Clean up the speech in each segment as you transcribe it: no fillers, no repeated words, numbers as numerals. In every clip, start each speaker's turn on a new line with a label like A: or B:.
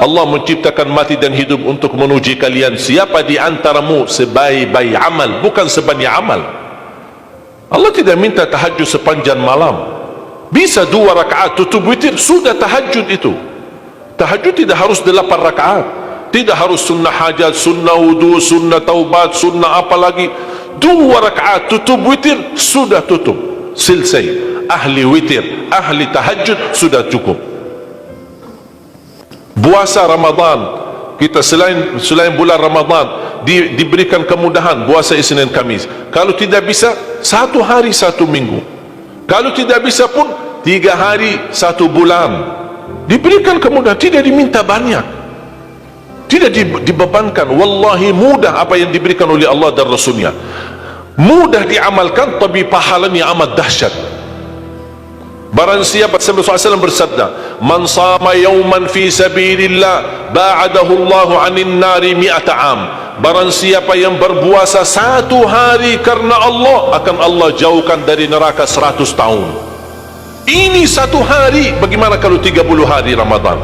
A: Allah menciptakan mati dan hidup untuk menguji kalian siapa di antaramu sebaik-baik amal, bukan sebanyak amal. Allah tidak minta tahajud sepanjang malam. Bisa 2 rakaat tutup witir, sudah tahajud itu. Tahajud tidak harus 8 rakaat, tidak harus sunnah hajat, sunnah wudu, sunnah taubat, sunnah apa lagi. 2 rakaat tutup witir, sudah tutup, selesai. Ahli witir, ahli tahajud sudah cukup. Puasa Ramadan, kita selain bulan Ramadan diberikan kemudahan puasa Isnin Kamis. Kalau tidak bisa 1 hari 1 minggu, kalau tidak bisa pun 3 hari 1 bulan. Diberikan kemudahan, tidak diminta banyak, tidak dibebankan. Wallahi mudah apa yang diberikan oleh Allah dan Rasulnya, mudah diamalkan, tapi pahalanya amat dahsyat. Barang siapa, Rasulullah SAW bersabda, man sama yawman fi sabilillah ba'adahu Allahu anin nari mi'ata am. Barang siapa yang berpuasa 1 hari karena Allah, akan Allah jauhkan dari neraka 100 tahun. Ini 1 hari. Bagaimana kalau 30 hari Ramadan?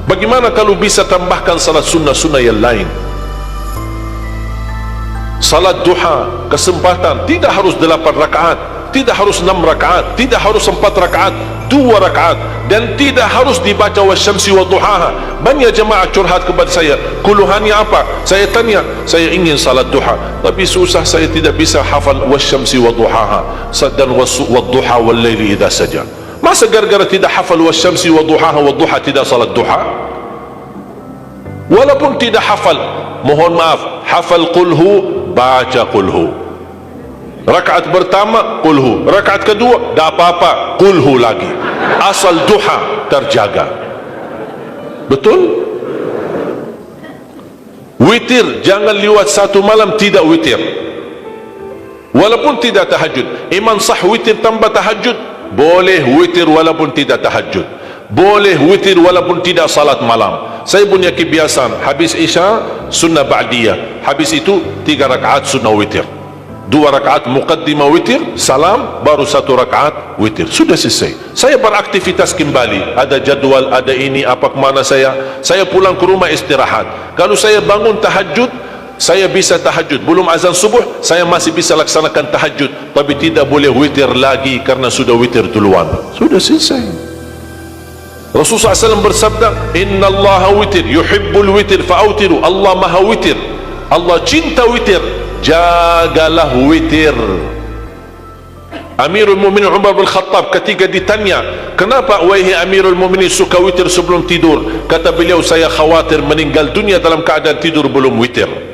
A: Bagaimana kalau bisa tambahkan salat sunnah-sunnah yang lain? Salat duha, kesempatan, tidak harus 8 rakaat, tidak harus 6 rakaat, tidak harus 4 rakaat, 2 rakaat, dan tidak harus dibaca wasyamsi wa duhaha. Banyak jemaah curhat kepada saya, keluhannya apa? Saya tanya, saya ingin salat duha, tapi susah, saya tidak bisa hafal wasyamsi wa duhaha dan wadduha wal laili idha saja. Masa gara-gara tidak hafal wasyamsi wa duhaha wa duha tidak salat duha? Walaupun tidak hafal, mohon maaf, hafal qulhu, baca qulhu. Rakaat pertama qulhu, rakaat kedua tak apa-apa, qulhu lagi. Asal duha terjaga. Betul? Witir jangan lewat 1 malam tidak witir, walaupun tidak tahajud. Iman sah witir tambah tahajud. Boleh witir walaupun tidak tahajud, boleh witir walaupun tidak salat malam. Saya punya kebiasaan, habis isya sunnah ba'diyah, habis itu 3 rakaat sunnah witir, 2 rakaat muqaddimah witir, salam, baru 1 rakaat witir, sudah selesai. Saya beraktivitas kembali, ada jadual, ada ini, apa kemana saya pulang ke rumah istirahat. Kalau saya bangun tahajud, saya bisa tahajud, belum azan subuh saya masih bisa laksanakan tahajud, tapi tidak boleh witir lagi karena sudah witir duluan, sudah selesai. Rasulullah SAW bersabda, inna allaha witir yuhibbul witir fa'autiru. Allah maha witir, Allah cinta witir, jagalah witir. Amirul Mu'minin Umar bin Khattab ketika ditanya, kenapa wahai Amirul Mu'minin suka witir sebelum tidur? Kata beliau, saya khawatir meninggal dunia dalam keadaan tidur belum witir.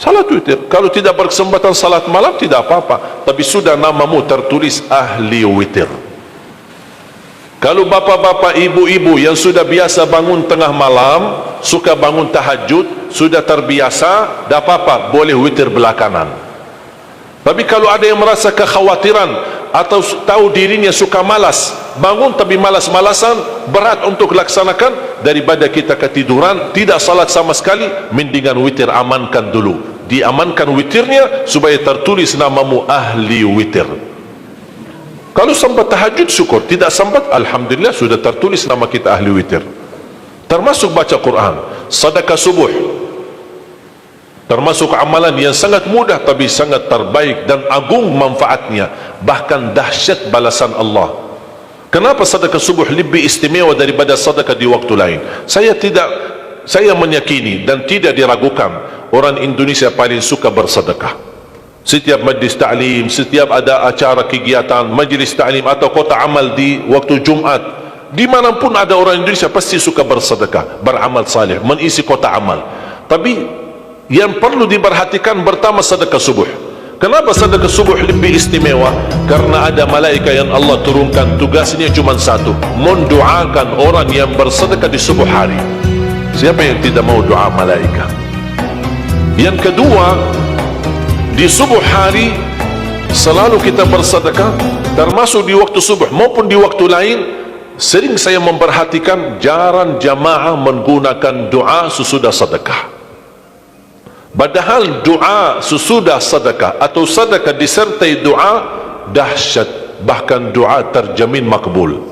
A: Salat witir, kalau tidak berkesempatan salat malam tidak apa-apa, tapi sudah namamu tertulis ahli witir. Kalau bapak-bapak, ibu-ibu yang sudah biasa bangun tengah malam, suka bangun tahajud, sudah terbiasa, tak apa-apa, boleh witir belakangan. Tapi kalau ada yang merasa kekhawatiran atau tahu dirinya suka malas, bangun tapi malas-malasan, berat untuk laksanakan, daripada kita ketiduran tidak salat sama sekali, mendingan witir amankan dulu, diamankan witirnya supaya tertulis namamu ahli witir. Kalau sempat tahajud syukur, tidak sempat alhamdulillah sudah tertulis nama kita ahli witir. Termasuk baca Quran, sedekah subuh, termasuk amalan yang sangat mudah tapi sangat terbaik dan agung manfaatnya, bahkan dahsyat balasan Allah. Kenapa sedekah subuh lebih istimewa daripada sedekah di waktu lain? Saya meyakini dan tidak diragukan, orang Indonesia paling suka bersedekah. Setiap majlis ta'lim, setiap ada acara kegiatan majlis ta'lim atau kota amal di waktu Jumat, dimanapun ada orang Indonesia pasti suka bersedekah, beramal saleh, mengisi kota amal. Tapi yang perlu diperhatikan pertama sedekah subuh. Kenapa sedekah subuh lebih istimewa? Karena ada malaikat yang Allah turunkan, tugasnya cuma satu, mendoakan orang yang bersedekah di subuh hari. Siapa yang tidak mau doa malaikat? Yang kedua, di subuh hari selalu kita bersedekah, termasuk di waktu subuh maupun di waktu lain. Sering saya memperhatikan jarang jamaah menggunakan doa sesudah sedekah. Padahal doa sesudah sedekah atau sedekah disertai doa dahsyat, bahkan doa terjamin makbul.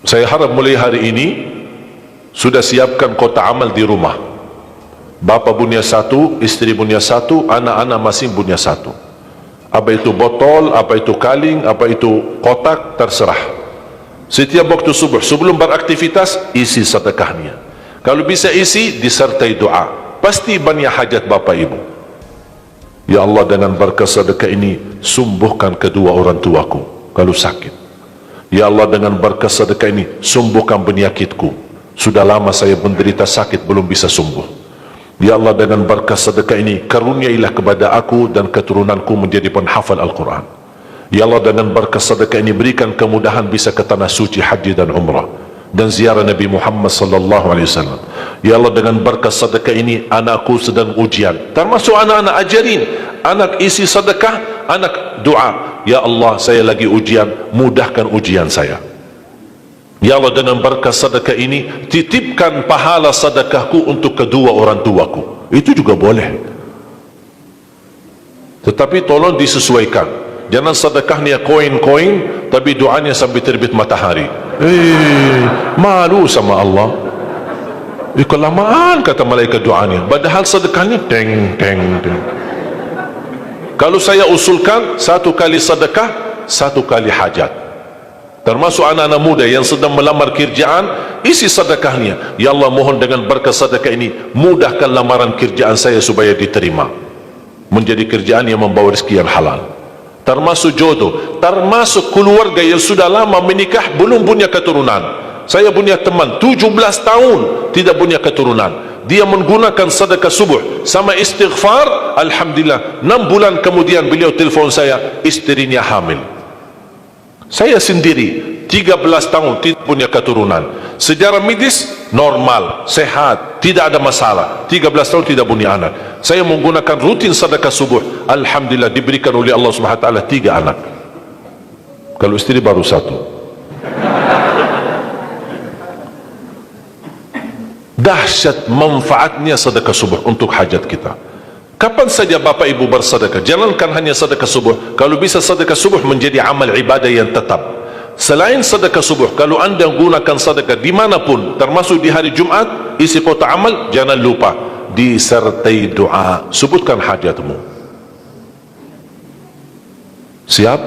A: Saya harap mulai hari ini sudah siapkan kotak amal di rumah. Bapa punya satu, istri punya satu, anak-anak masing punya satu. Apa itu botol, apa itu kaling, apa itu kotak, terserah. Setiap waktu subuh sebelum beraktivitas, isi sedekahnya. Kalau bisa isi, disertai doa. Pasti banyak hajat bapa ibu. Ya Allah, dengan berkah sedekah ini sembuhkan kedua orang tuaku kalau sakit. Ya Allah, dengan berkah sedekah ini sembuhkan penyakitku. Sudah lama saya menderita sakit belum bisa sembuh. Ya Allah, dengan berkah sedekah ini karuniailah kepada aku dan keturunanku menjadi penghafal Al-Quran. Ya Allah, dengan berkah sedekah ini berikan kemudahan bisa ke tanah suci haji dan umrah dan ziarah Nabi Muhammad sallallahu alaihi wasallam. Ya Allah, dengan berkah sedekah ini anakku sedang ujian, termasuk anak-anak, ajarin anak isi sedekah, anak doa. Ya Allah, saya lagi ujian, mudahkan ujian saya. Ya Allah, dengan berkah sedekah ini titipkan pahala sedekahku untuk kedua orang tuaku. Itu juga boleh, tetapi tolong disesuaikan. Jangan sedekahnya koin-koin tapi doanya sampai terbit matahari. Malu sama Allah. Kelamaan kata malaikat doanya, padahal sedekahnya teng teng teng. Kalau saya usulkan, satu kali sedekah, satu kali hajat. Termasuk anak-anak muda yang sedang melamar kerjaan, isi sedekahnya. Ya Allah, mohon dengan berkah sedekah ini mudahkan lamaran kerjaan saya supaya diterima, menjadi kerjaan yang membawa rezeki yang halal. Termasuk jodoh, termasuk keluarga yang sudah lama menikah belum punya keturunan. Saya punya teman 17 tahun tidak punya keturunan. Dia menggunakan sedekah subuh sama istighfar, alhamdulillah 6 bulan kemudian beliau telefon saya, istrinya hamil. Saya sendiri 13 tahun tidak punya keturunan. Sejarah medis normal, sehat, tidak ada masalah. 13 tahun tidak punya anak. Saya menggunakan rutin sedekah subuh, alhamdulillah diberikan oleh Allah Subhanahu wa taala 3 anak. Kalau istri baru 1. Dahsyat manfaatnya sedekah subuh untuk hajat kita. Kapan saja Bapak Ibu bersedekah, jangankan hanya sedekah subuh. Kalau bisa sedekah subuh menjadi amal ibadah yang tetap. Selain sedekah subuh, kalau anda gunakan sedekah dimanapun, termasuk di hari Jumat, isi kotak amal, jangan lupa disertai doa. Sebutkan hajatmu. Siap?